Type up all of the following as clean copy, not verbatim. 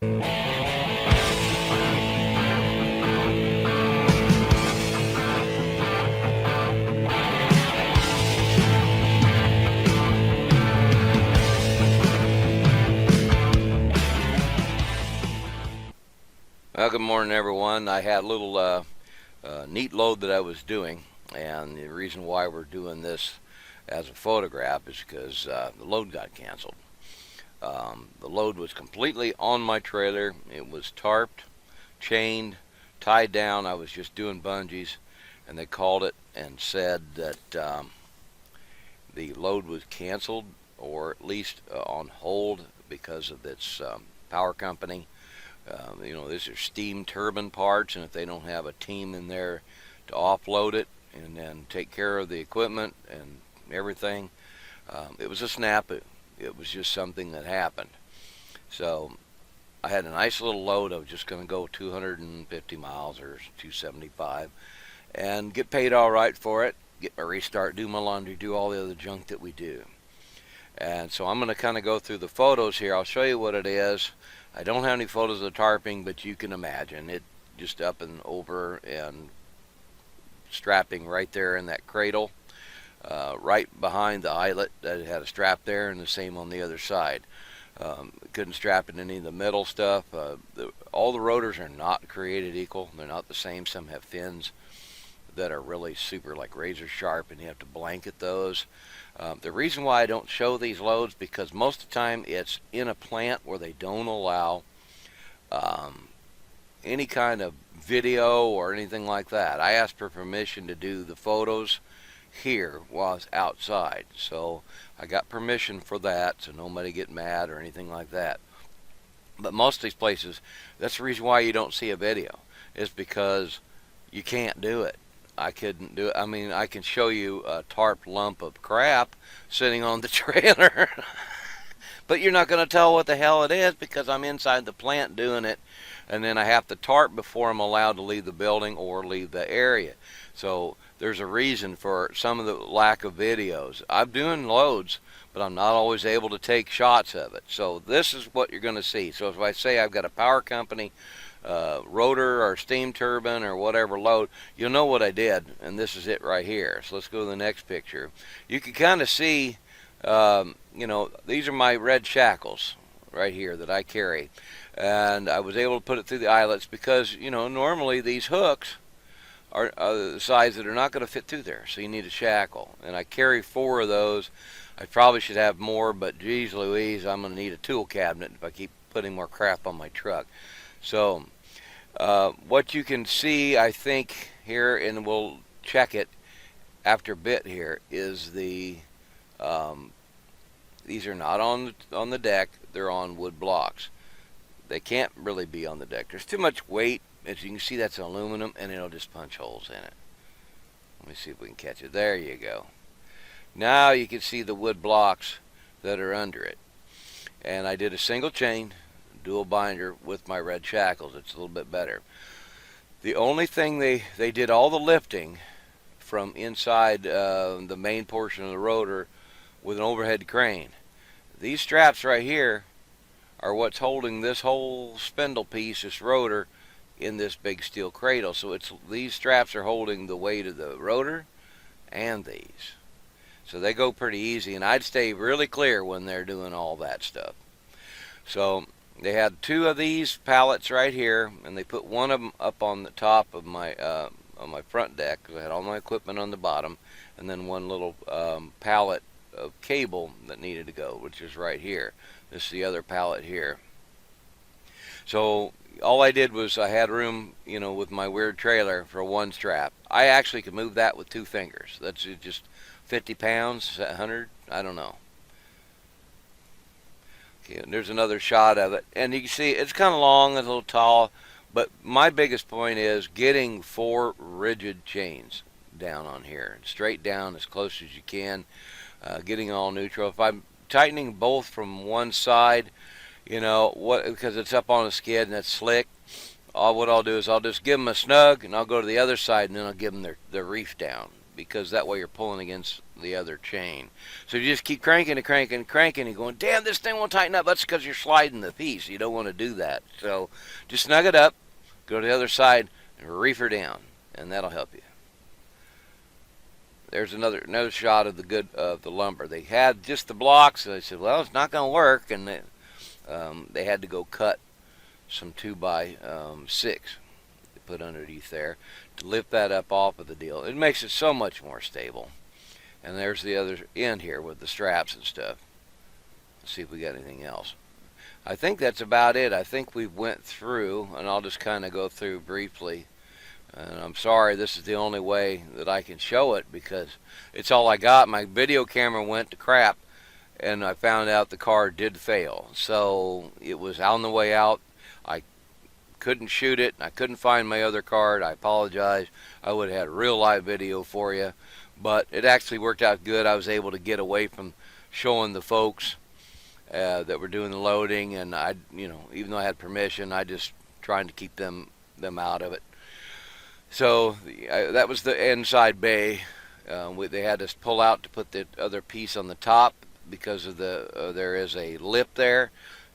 Well, good morning, everyone. I had a little neat load that I was doing, and the reason why we're doing this as a photograph is because the load got canceled. The load was completely on my trailer. It was tarped, chained, tied down. I was just doing bungees, and they called it and said that the load was canceled, or at least on hold because of its power company. These are steam turbine parts, and if they don't have a team in there to offload it and then take care of the equipment and everything, it was a snap. It was just something that happened. So I had a nice little load. I was just going to go 250 miles or 275 and get paid all right for it, get my restart, do my laundry, do all the other junk that we do. And so I'm going to kind of go through the photos here. I'll show you what it is. I don't have any photos of the tarping, but you can imagine it just up and over and strapping right there in that cradle, right behind the eyelet that had a strap there, and the same on the other side. Couldn't strap it in any of the metal stuff. All the rotors are not created equal. They're not the same. Some have fins that are really super, like razor sharp, and you have to blanket those. The reason why I don't show these loads, because most of the time it's in a plant where they don't allow any kind of video or anything like that. I asked for permission to do the photos here while I was outside, so I got permission for that, so nobody get mad or anything like that. But most of these places, that's the reason why you don't see a video, is because you can't do it. I couldn't do it. I mean, I can show you a tarp lump of crap sitting on the trailer, but you're not going to tell what the hell it is because I'm inside the plant doing it, and then I have to tarp before I'm allowed to leave the building or leave the area. So there's a reason for some of the lack of videos. I'm doing loads, but I'm not always able to take shots of it. So this is what you're going to see. So if I say I've got a power company rotor or steam turbine or whatever load, you'll know what I did, and this is it right here. So let's go to the next picture. You can kind of see, these are my red shackles right here that I carry, and I was able to put it through the eyelets because, normally these hooks are the size that are not going to fit through there, so you need a shackle, and I carry 4 of those. I probably should have more, but geez Louise, I'm going to need a tool cabinet if I keep putting more crap on my truck. So what you can see, I think, here, and we'll check it after a bit here, is the these are not on the deck. They're on wood blocks. They can't really be on the deck. There's too much weight. As you can see, that's aluminum, and it'll just punch holes in it. Let me see if we can catch it. There you go. Now you can see the wood blocks that are under it. And I did a single chain dual binder with my red shackles. It's a little bit better. The only thing they did all the lifting from inside the main portion of the rotor with an overhead crane. These straps right here are what's holding this whole spindle piece, this rotor, in this big steel cradle. So these straps are holding the weight of the rotor and these. So they go pretty easy, and I'd stay really clear when they're doing all that stuff. So they had 2 of these pallets right here, and they put one of them up on the top of my on my front deck, because I had all my equipment on the bottom, and then one little pallet of cable that needed to go, which is right here. This is the other pallet here. So all I did was I had room, with my weird trailer for 1 strap. I actually could move that with 2 fingers. That's just 50 pounds, 100, I don't know. Okay, and there's another shot of it, and you can see it's kind of long and a little tall, but my biggest point is getting 4 rigid chains down on here, straight down as close as you can, getting all neutral. If I'm tightening both from one side, because it's up on a skid and it's slick, what I'll do is I'll just give them a snug, and I'll go to the other side, and then I'll give them their reef down, because that way you're pulling against the other chain. So you just keep cranking and cranking and cranking and going, damn, this thing won't tighten up. That's because you're sliding the piece. You don't want to do that. So just snug it up, go to the other side, and reef her down, and that'll help you. There's another shot of the lumber. They had just the blocks. So they said, well, it's not going to work, and they had to go cut some 2x6 to put underneath there to lift that up off of the deal. It makes it so much more stable. And there's the other end here with the straps and stuff. Let's see if we got anything else. I think that's about it. I think we went through, and I'll just kind of go through briefly. And I'm sorry, this is the only way that I can show it because it's all I got. My video camera went to crap, and I found out the car did fail. So it was on the way out. I couldn't shoot it. I couldn't find my other card. I apologize. I would have had a real live video for you. But it actually worked out good. I was able to get away from showing the folks that were doing the loading, and I, even though I had permission, I just trying to keep them out of it. So that was the inside bay. They had us pull out to put the other piece on the top because of there is a lip there,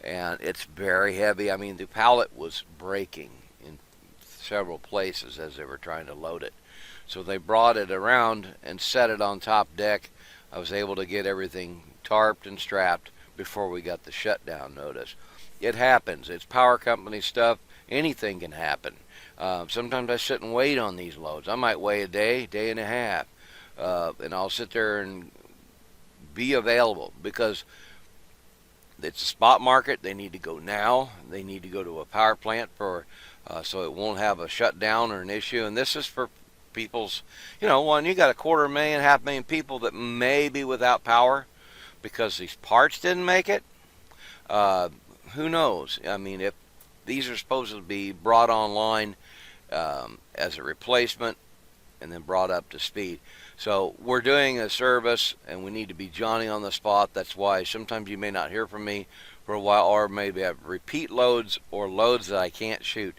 and it's very heavy. I mean, the pallet was breaking in several places as they were trying to load it. So they brought it around and set it on top deck. I was able to get everything tarped and strapped before we got the shutdown notice. It happens. It's power company stuff. Anything can happen. Sometimes I sit and wait on these loads. I might wait a day and a half, and I'll sit there and be available because it's a spot market. They need to go now. They need to go to a power plant so it won't have a shutdown or an issue. And this is for people's, when you got 250,000, 500,000 people that may be without power because these parts didn't make it. Who knows? I mean, if these are supposed to be brought online as a replacement and then brought up to speed. So we're doing a service and we need to be Johnny on the spot. That's why sometimes you may not hear from me for a while, or maybe have repeat loads or loads that I can't shoot.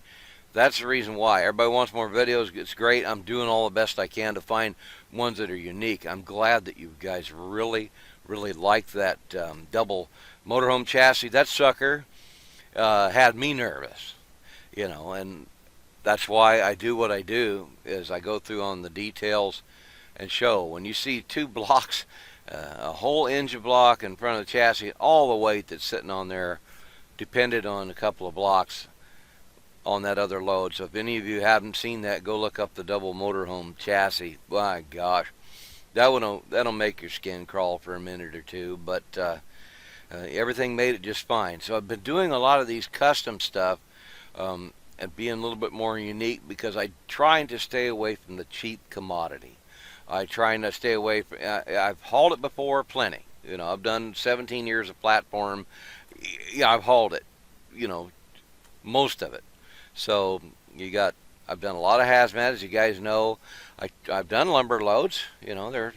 That's the reason why. Everybody wants more videos. It's great. I'm doing all the best I can to find ones that are unique. I'm glad that you guys really, really like that double motorhome chassis. That sucker had me nervous, and that's why I do what I do, is I go through on the details and show. When you see two blocks, a whole engine block in front of the chassis, all the weight that's sitting on there depended on a couple of blocks on that other load. So if any of you haven't seen that, go look up the double motorhome chassis. My gosh, that'll make your skin crawl for a minute or two, but everything made it just fine. So I've been doing a lot of these custom stuff and being a little bit more unique because I'm trying to stay away from the cheap commodity. I try to stay away from, I've hauled it before plenty. I've done 17 years of platform. Yeah, I've hauled it, most of it. So I've done a lot of hazmat, as you guys know. I've done lumber loads. They're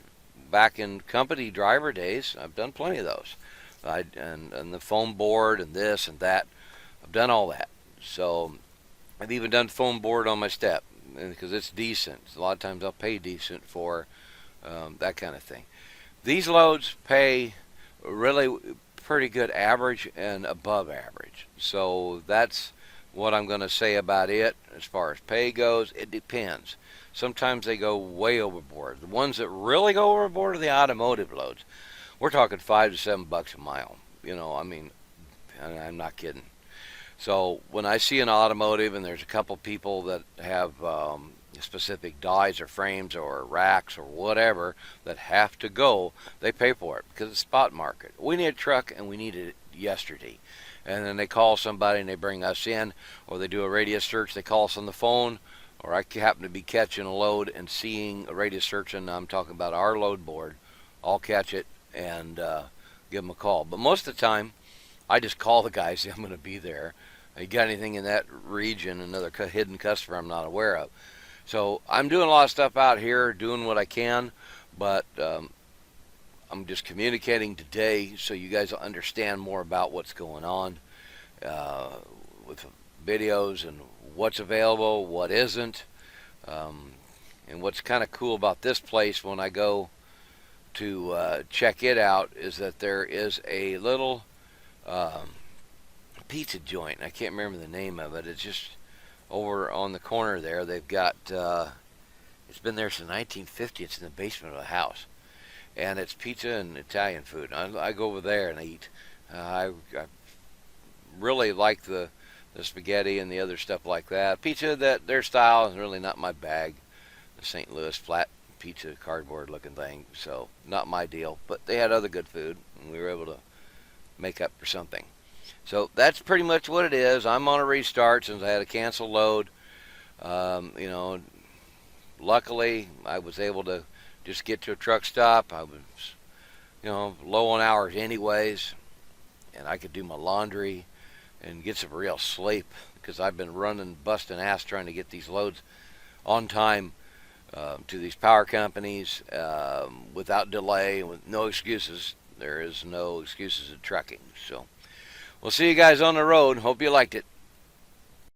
back in company driver days. I've done plenty of those. And the foam board and this and that. I've done all that. So I've even done foam board on my step because it's decent. A lot of times I'll pay decent for that kind of thing. These loads pay really pretty good average and above average. So that's what I'm going to say about it. As far as pay goes, it depends. Sometimes they go way overboard. The ones that really go overboard are the automotive loads. We're talking $5 to $7 a mile. I mean, I'm not kidding. So when I see an automotive and there's a couple people that have specific dies or frames or racks or whatever that have to go, they pay for it because it's spot market. We need a truck and we need it yesterday. And then they call somebody and they bring us in, or they do a radius search, they call us on the phone, or I happen to be catching a load and seeing a radius search, and I'm talking about our load board. I'll catch it and give them a call. But most of the time, I just call the guys, say I'm going to be there. You got anything in that region, another hidden customer I'm not aware of. So I'm doing a lot of stuff out here, doing what I can, but I'm just communicating today so you guys will understand more about what's going on with videos and what's available, what isn't. And what's kind of cool about this place, when I go to check it out is that there is a little um, pizza joint. I can't remember the name of it. It's just over on the corner there. They've got it's been there since 1950. It's in the basement of a house, and it's pizza and Italian food. I go over there and eat. I really like the spaghetti and the other stuff like that. Pizza, that their style is really not my bag. The St. Louis flat pizza, cardboard looking thing, so not my deal. But they had other good food, and we were able to make up for something. So that's pretty much what it is. I'm on a restart since I had a cancel load. You know, luckily I was able to just get to a truck stop. I was, you know, low on hours anyways, and I could do my laundry and get some real sleep because I've been running, busting ass trying to get these loads on time to these power companies without delay and with no excuses. There is no excuses in trucking. So we'll see you guys on the road. Hope you liked it.